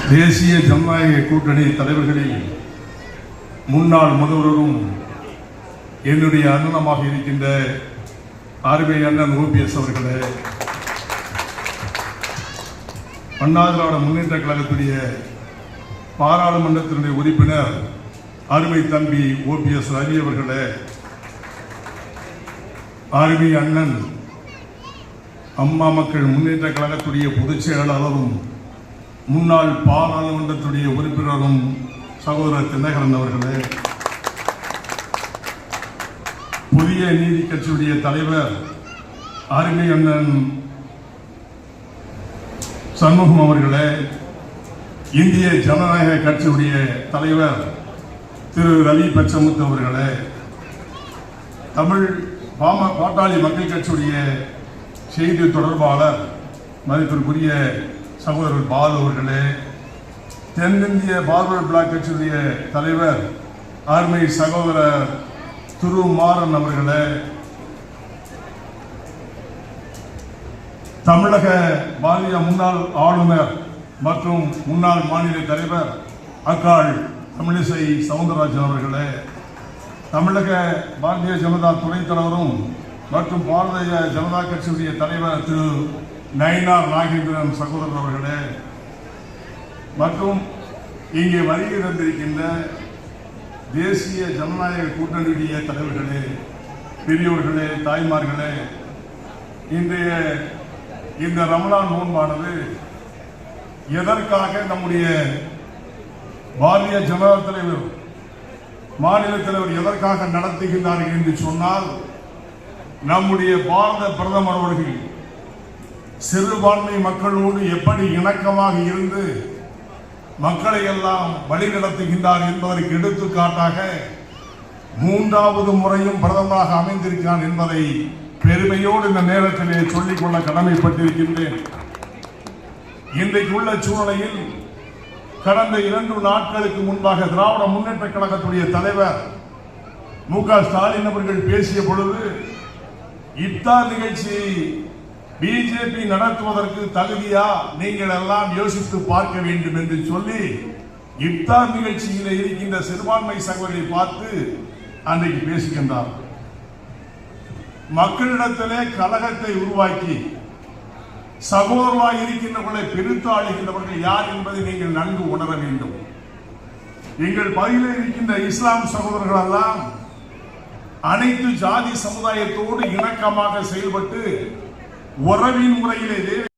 தேசிய ஜனநாயக கூட்டணி தலைவர்களில் முன்னாள் முதல்வரும் என்னுடைய அண்ணனமாக இருக்கின்ற அருமை அண்ணன் ஓபிஎஸ் அவர்களே, அண்ணா திராவிட முன்னேற்ற கழகத்துடைய பாராளுமன்றத்தினுடைய உறுப்பினர் அருமை தம்பி ஓபிஎஸ் ரவி அவர்களே, அருமை அண்ணன் அம்மா மக்கள் முன்னேற்ற கழகத்துடைய பொதுச் செயலாளரும் முன்னாள் பாராளுமன்றத்துடைய உறுப்பினரும் சகோதரர் தினகரன் அவர்களே, புதிய நீதி கட்சியுடைய தலைவர் அருமை அண்ணன் சண்முகம் அவர்களே, இந்திய ஜனநாயக கட்சியுடைய தலைவர் திரு ரவி பச்சமுத்து அவர்களே, தமிழ் பாட்டாளி மக்கள் கட்சியுடைய செய்தி தொடர்பாளர் மதிப்பிற்குரிய சகோதரர் பாலு அவர்களே, தென்னிந்திய பார்வர்ட் பிளாக் கட்சியுடைய தலைவர் அருமை சகோதரர் திரு மாறன் அவர்களே, தமிழக பாரதிய முன்னாள் ஆளுநர் மற்றும் முன்னாள் மாநில தலைவர் அக்காள் தமிழிசை சவுந்தரராஜன் அவர்களே, தமிழக பாரதிய ஜனதா துணைத் தலைவரும் மற்றும் பாரதிய ஜனதா கட்சியுடைய தலைவர் திரு நயினார் நாகேந்திரன் சகோதரர் அவர்களே, மற்றும் இங்கே வருகை தந்திருக்கின்ற தேசிய ஜனநாயக கூட்டணியுடைய தலைவர்களே, பெரியோர்களே, தாய்மார்களே, இன்றைய இந்த ரமலான் நோன்பானது எதற்காக நம்முடைய பாரதிய ஜனதா தலைவர் மாநில தலைவர் எதற்காக நடத்துகின்றார்கள் என்று சொன்னால், நம்முடைய பாரத பிரதமர் அவர்கள் சிறுபான்மை மக்களோடு எப்படி இணக்கமாக இருந்து மக்களை எல்லாம் வழிநடத்துகின்றார் என்பதற்கு எடுத்துக்காட்டாக மூன்றாவது முறையும் பிரதமராக அமைந்திருக்கிறார் என்பதை பெருமையோடு இந்த நேரத்திலே சொல்லிக்கொள்ள கடமைப்பட்டிருக்கின்றேன். இன்றைக்கு உள்ள சூழ்நிலையில் கடந்த 2 நாட்களுக்கு முன்பாக திராவிட முன்னேற்ற கழகத்துடைய தலைவர் மு.க. ஸ்டாலின் அவர்கள் பேசிய பொழுது, இஃப்தார் நிகழ்ச்சி பிஜேபி நடத்துவதற்கு தகுதியா, நீங்கள் எல்லாம் யோசித்து பார்க்க வேண்டும் என்று சொல்லி இஃப்தார் நிகழ்ச்சியில் இருக்கின்ற சிறுபான்மை சகோதரரை பார்த்து அன்றைக்கு பேசுகின்றார். மக்களிடத்திலே கலகத்தை உருவாக்கி சகோதரராக இருக்கின்றவர்களை பிரித்து ஆளுகின்றவர்கள் யார் என்பதை நீங்கள் நன்கு உணர வேண்டும். எங்கள் பகுதியில் இருக்கின்ற இஸ்லாம் சகோதரர்கள் எல்லாம் அனைத்து ஜாதி சமுதாயத்தோடு இணக்கமாக செயல்பட்டு உறவின் முறையிலே